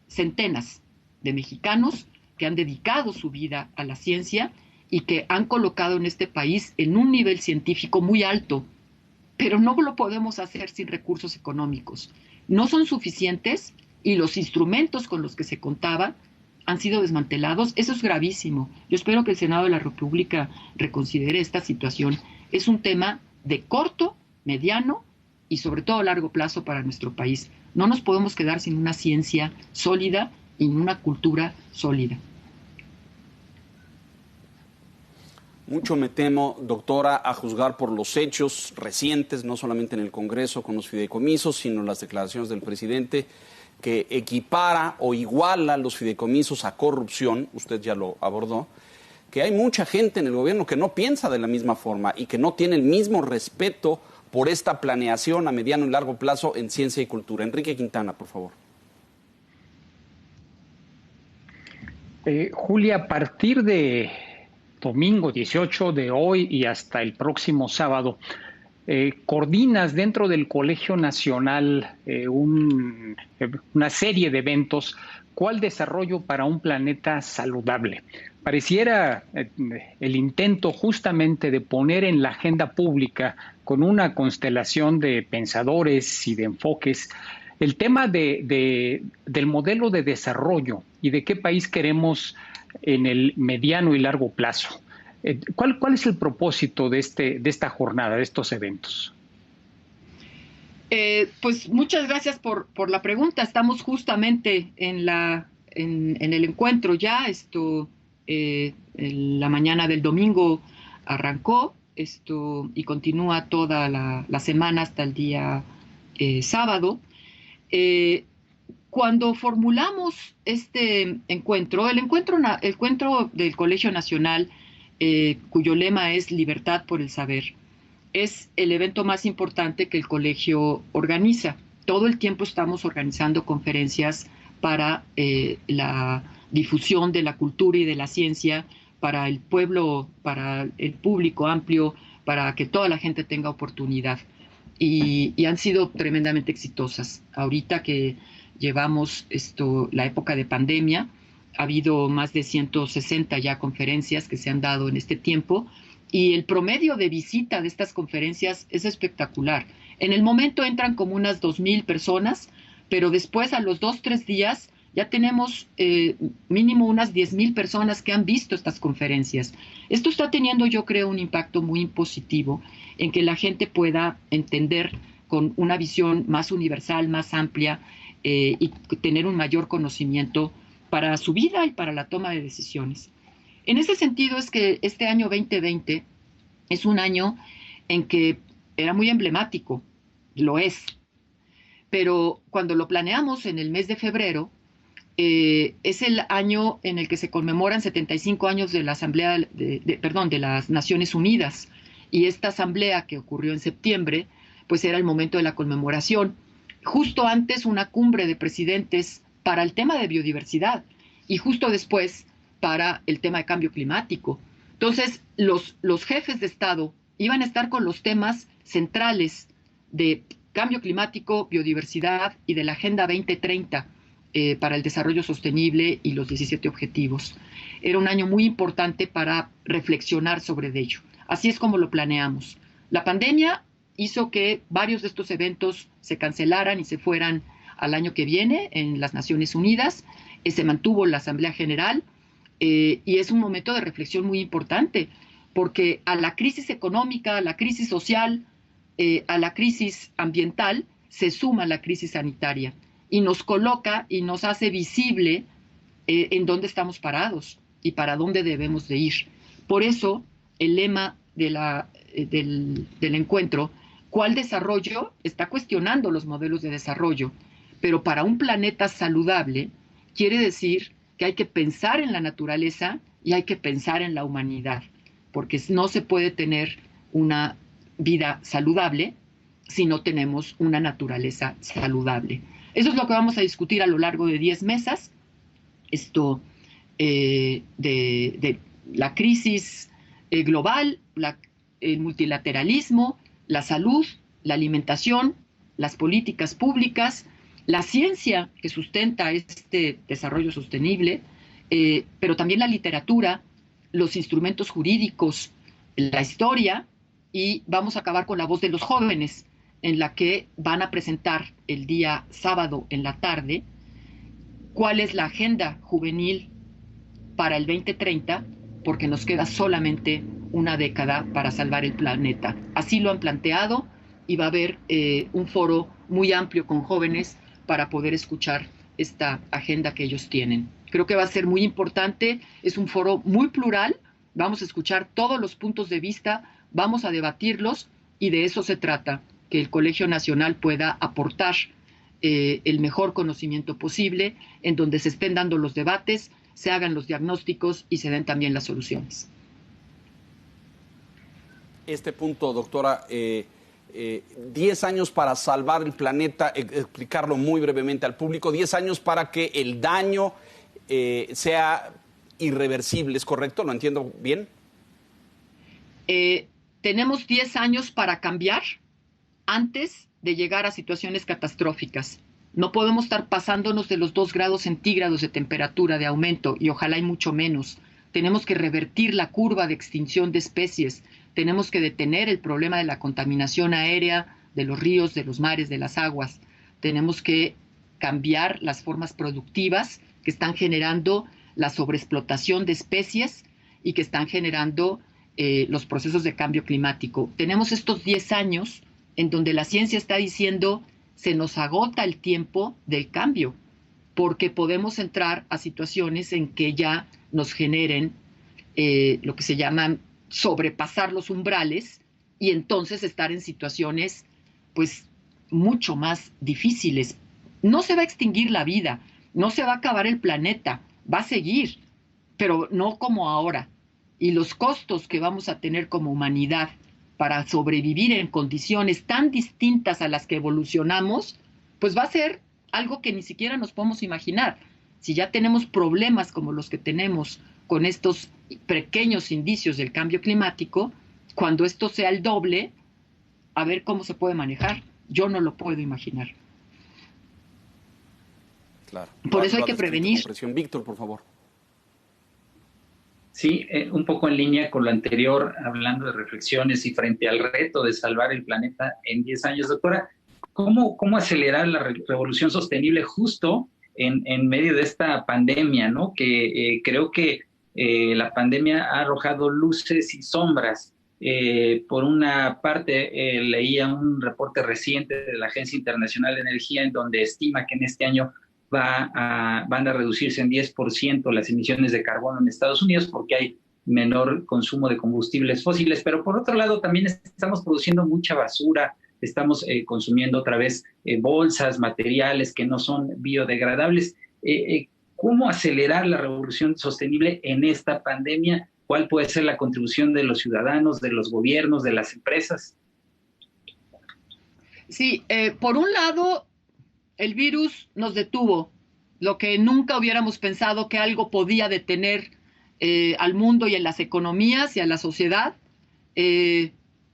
B: centenas de mexicanos que han dedicado su vida a la ciencia y que han colocado en este país en un nivel científico muy alto, pero no lo podemos hacer sin recursos económicos. No son suficientes y los instrumentos con los que se contaba han sido desmantelados. Eso es gravísimo. Yo espero que el Senado de la República reconsidere esta situación. Es un tema de corto, mediano y sobre todo largo plazo para nuestro país. No nos podemos quedar sin una ciencia sólida y una cultura sólida.
A: Mucho me temo, doctora, a juzgar por los hechos recientes, no solamente en el Congreso con los fideicomisos, sino las declaraciones del presidente, que equipara o iguala los fideicomisos a corrupción, usted ya lo abordó, que hay mucha gente en el gobierno que no piensa de la misma forma y que no tiene el mismo respeto por esta planeación a mediano y largo plazo en ciencia y cultura. Enrique Quintana, por favor.
C: Julia, a partir de domingo 18 de hoy y hasta el próximo sábado, coordinas dentro del Colegio Nacional una serie de eventos. ¿Cuál desarrollo para un planeta saludable? Pareciera el intento justamente de poner en la agenda pública, con una constelación de pensadores y de enfoques, el tema del modelo de desarrollo y de qué país queremos en el mediano y largo plazo. ¿Cuál es el propósito de esta jornada, de estos eventos?
B: Pues muchas gracias por la pregunta. Estamos justamente en el encuentro ya. En la mañana del domingo arrancó y continúa toda la semana hasta el día sábado. Cuando formulamos este encuentro, el encuentro del Colegio Nacional, cuyo lema es Libertad por el Saber, es el evento más importante que el colegio organiza. Todo el tiempo estamos organizando conferencias para la difusión de la cultura y de la ciencia para el pueblo, para el público amplio, para que toda la gente tenga oportunidad. Y han sido tremendamente exitosas. Ahorita que llevamos la época de pandemia, ha habido más de 160 ya conferencias que se han dado en este tiempo, y el promedio de visita de estas conferencias es espectacular. En el momento entran como unas 2,000 personas, pero después a los 2-3 días ya tenemos mínimo unas 10,000 personas que han visto estas conferencias. Esto está teniendo, yo creo, un impacto muy positivo en que la gente pueda entender con una visión más universal, más amplia, y tener un mayor conocimiento para su vida y para la toma de decisiones. En ese sentido es que este año 2020 es un año en que era muy emblemático, lo es, pero cuando lo planeamos en el mes de febrero, es el año en el que se conmemoran 75 años de la Asamblea de las Naciones Unidas, y esta asamblea que ocurrió en septiembre, pues era el momento de la conmemoración. Justo antes una cumbre de presidentes para el tema de biodiversidad y justo después para el tema de cambio climático. Entonces, los jefes de Estado iban a estar con los temas centrales de cambio climático, biodiversidad y de la Agenda 2030 para el desarrollo sostenible y los 17 objetivos. Era un año muy importante para reflexionar sobre ello. Así es como lo planeamos. La pandemia hizo que varios de estos eventos se cancelaran y se fueran al año que viene en las Naciones Unidas. Se mantuvo la Asamblea General y es un momento de reflexión muy importante, porque a la crisis económica, a la crisis social, a la crisis ambiental, se suma la crisis sanitaria y nos coloca y nos hace visible en dónde estamos parados y para dónde debemos de ir. Por eso, el lema del encuentro, ¿cuál desarrollo? Está cuestionando los modelos de desarrollo, pero para un planeta saludable quiere decir que hay que pensar en la naturaleza y hay que pensar en la humanidad, porque no se puede tener una vida saludable si no tenemos una naturaleza saludable. Eso es lo que vamos a discutir a lo largo de 10 mesas, de la crisis global, el multilateralismo, la salud, la alimentación, las políticas públicas, la ciencia que sustenta este desarrollo sostenible, pero también la literatura, los instrumentos jurídicos, la historia, y vamos a acabar con la voz de los jóvenes, en la que van a presentar el día sábado en la tarde cuál es la agenda juvenil para el 2030, porque nos queda solamente una década para salvar el planeta. Así lo han planteado y va a haber un foro muy amplio con jóvenes para poder escuchar esta agenda que ellos tienen. Creo que va a ser muy importante, es un foro muy plural, vamos a escuchar todos los puntos de vista, vamos a debatirlos y de eso se trata, que el Colegio Nacional pueda aportar el mejor conocimiento posible, en donde se estén dando los debates, se hagan los diagnósticos y se den también las soluciones.
A: Este punto, doctora, 10 años para salvar el planeta, explicarlo muy brevemente al público, 10 años para que el daño sea irreversible, ¿es correcto? ¿Lo entiendo bien?
B: Tenemos 10 años para cambiar antes de llegar a situaciones catastróficas. No podemos estar pasándonos de los 2 grados centígrados de temperatura de aumento y ojalá hay mucho menos. Tenemos que revertir la curva de extinción de especies. Tenemos que detener el problema de la contaminación aérea, de los ríos, de los mares, de las aguas. Tenemos que cambiar las formas productivas que están generando la sobreexplotación de especies y que están generando los procesos de cambio climático. Tenemos estos 10 años en donde la ciencia está diciendo se nos agota el tiempo del cambio, porque podemos entrar a situaciones en que ya nos generen lo que se llaman sobrepasar los umbrales y entonces estar en situaciones pues mucho más difíciles. No se va a extinguir la vida, no se va a acabar el planeta, va a seguir, pero no como ahora. Y los costos que vamos a tener como humanidad para sobrevivir en condiciones tan distintas a las que evolucionamos, pues va a ser algo que ni siquiera nos podemos imaginar. Si ya tenemos problemas como los que tenemos con estos pequeños indicios del cambio climático, cuando esto sea el doble, a ver cómo se puede manejar. Yo no lo puedo imaginar.
A: Claro.
B: Por eso hay que prevenir.
A: Víctor, por favor.
D: Sí, un poco en línea con lo anterior, hablando de reflexiones y frente al reto de salvar el planeta en 10 años. Doctora, ¿cómo acelerar la revolución sostenible justo en medio de esta pandemia, ¿no? Que creo que la pandemia ha arrojado luces y sombras. Por una parte, leía un reporte reciente de la Agencia Internacional de Energía en donde estima que en este año van a reducirse en 10% las emisiones de carbono en Estados Unidos porque hay menor consumo de combustibles fósiles, pero por otro lado también estamos produciendo mucha basura, estamos consumiendo otra vez bolsas, materiales que no son biodegradables. ¿Cómo acelerar la revolución sostenible en esta pandemia? ¿Cuál puede ser la contribución de los ciudadanos, de los gobiernos, de las empresas?
B: Sí, por un lado, el virus nos detuvo, lo que nunca hubiéramos pensado que algo podía detener al mundo y en las economías y a la sociedad.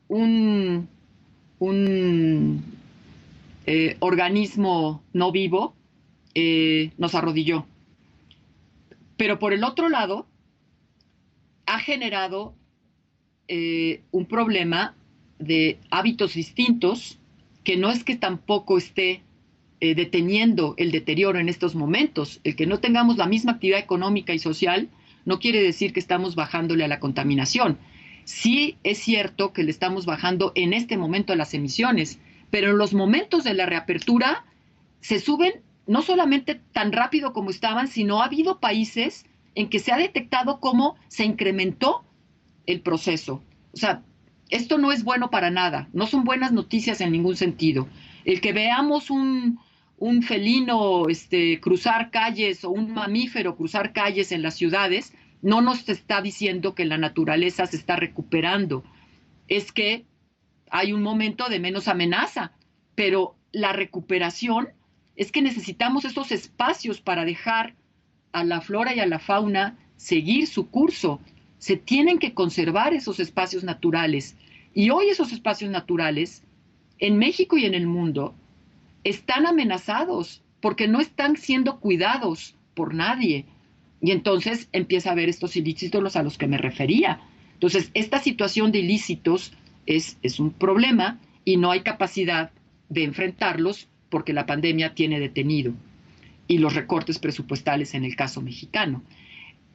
B: Un organismo no vivo nos arrodilló. Pero por el otro lado, ha generado un problema de hábitos distintos que no es que tampoco esté deteniendo el deterioro en estos momentos. El que no tengamos la misma actividad económica y social no quiere decir que estamos bajándole a la contaminación. Sí es cierto que le estamos bajando en este momento a las emisiones, pero en los momentos de la reapertura se suben no solamente tan rápido como estaban, sino ha habido países en que se ha detectado cómo se incrementó el proceso. O sea, esto no es bueno para nada, no son buenas noticias en ningún sentido. El que veamos un felino cruzar calles o un mamífero cruzar calles en las ciudades no nos está diciendo que la naturaleza se está recuperando. Es que hay un momento de menos amenaza, pero la recuperación es que necesitamos esos espacios para dejar a la flora y a la fauna seguir su curso. Se tienen que conservar esos espacios naturales. Y hoy esos espacios naturales, en México y en el mundo, están amenazados porque no están siendo cuidados por nadie. Y entonces empieza a haber estos ilícitos a los que me refería. Entonces, esta situación de ilícitos es un problema y no hay capacidad de enfrentarlos porque la pandemia tiene detenido y los recortes presupuestales en el caso mexicano.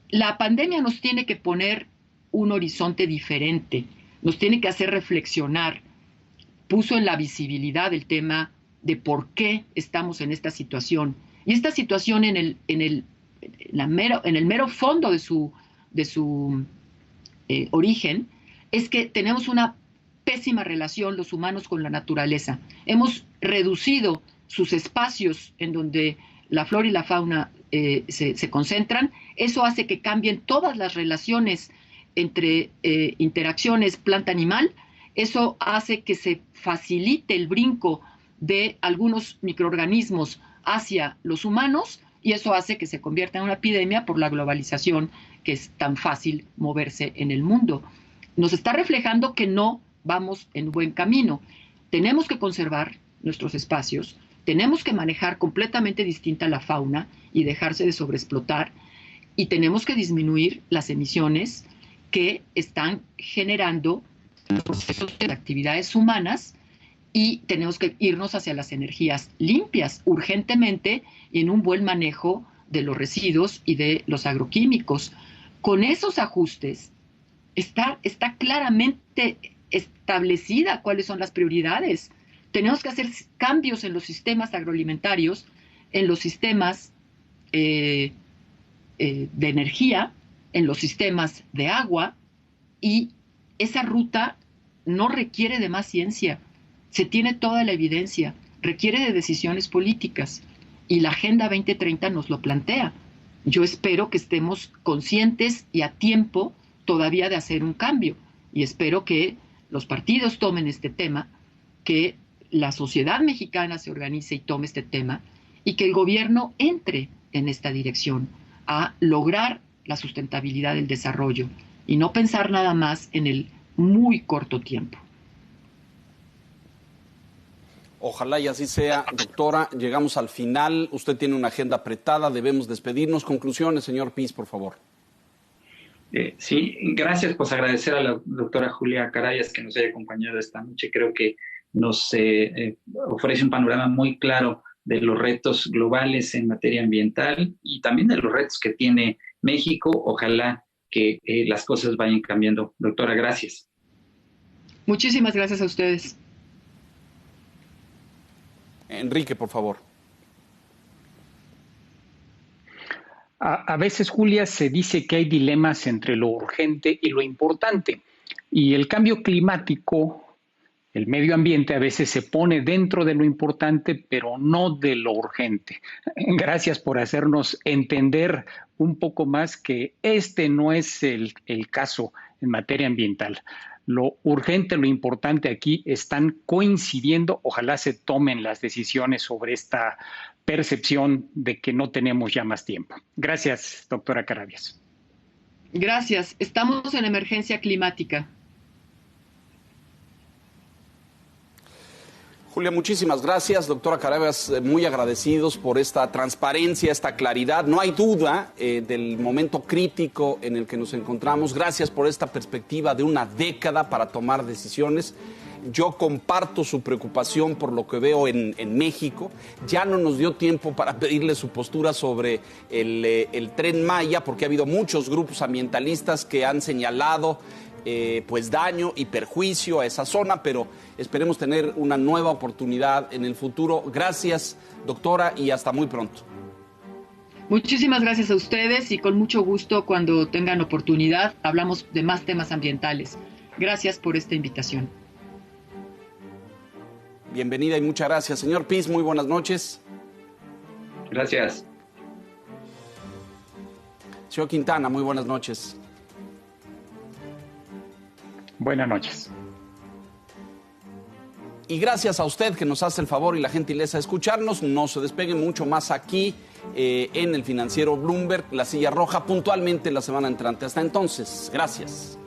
B: La pandemia nos tiene que poner un horizonte diferente, nos tiene que hacer reflexionar. Puso en la visibilidad el tema de por qué estamos en esta situación. Y esta situación en el mero fondo de su origen es que tenemos una pésima relación los humanos con la naturaleza. Hemos reducido sus espacios en donde la flora y la fauna se concentran. Eso hace que cambien todas las relaciones entre interacciones planta-animal. Eso hace que se facilite el brinco de algunos microorganismos hacia los humanos y eso hace que se convierta en una epidemia por la globalización que es tan fácil moverse en el mundo. Nos está reflejando que no vamos en buen camino. Tenemos que conservar nuestros espacios, tenemos que manejar completamente distinta la fauna y dejarse de sobreexplotar y tenemos que disminuir las emisiones que están generando los procesos de actividades humanas y tenemos que irnos hacia las energías limpias urgentemente y en un buen manejo de los residuos y de los agroquímicos. Con esos ajustes está claramente establecida cuáles son las prioridades. Tenemos que hacer cambios en los sistemas agroalimentarios, en los sistemas de energía, en los sistemas de agua, y esa ruta no requiere de más ciencia, se tiene toda la evidencia, requiere de decisiones políticas, y la Agenda 2030 nos lo plantea. Yo espero que estemos conscientes y a tiempo todavía de hacer un cambio, y espero que los partidos tomen este tema, que la sociedad mexicana se organice y tome este tema, y que el gobierno entre en esta dirección, a lograr la sustentabilidad del desarrollo y no pensar nada más en el muy corto tiempo.
A: Ojalá y así sea, doctora. Llegamos al final. Usted tiene una agenda apretada. Debemos despedirnos. Conclusiones, señor Piz, por favor.
D: Sí, gracias. Pues agradecer a la doctora Julia Carayas que nos haya acompañado esta noche. Creo que nos ofrece un panorama muy claro de los retos globales en materia ambiental y también de los retos que tiene México. Ojalá que las cosas vayan cambiando. Doctora, gracias.
B: Muchísimas gracias a ustedes.
A: Enrique, por favor.
C: A veces, Julia, se dice que hay dilemas entre lo urgente y lo importante. Y el cambio climático, el medio ambiente, a veces se pone dentro de lo importante, pero no de lo urgente. Gracias por hacernos entender un poco más que este no es el caso en materia ambiental. Lo urgente, lo importante aquí están coincidiendo. Ojalá se tomen las decisiones sobre esta percepción de que no tenemos ya más tiempo. Gracias, doctora Carabias.
B: Gracias. Estamos en emergencia climática.
A: Julia, muchísimas gracias. Doctora Carabias, muy agradecidos por esta transparencia, esta claridad. No hay duda del momento crítico en el que nos encontramos. Gracias por esta perspectiva de una década para tomar decisiones. Yo comparto su preocupación por lo que veo en México. Ya no nos dio tiempo para pedirle su postura sobre el Tren Maya, porque ha habido muchos grupos ambientalistas que han señalado pues daño y perjuicio a esa zona, pero esperemos tener una nueva oportunidad en el futuro. Gracias, doctora, y hasta muy pronto.
B: Muchísimas gracias a ustedes y con mucho gusto cuando tengan oportunidad hablamos de más temas ambientales. Gracias por esta invitación.
A: Bienvenida y muchas gracias. Señor Piz, muy buenas noches.
D: Gracias.
A: Señor Quintana, muy buenas noches.
C: Buenas noches.
A: Y gracias a usted que nos hace el favor y la gentileza de escucharnos. No se despeguen mucho más aquí en el Financiero Bloomberg, La Silla Roja, puntualmente la semana entrante. Hasta entonces, gracias.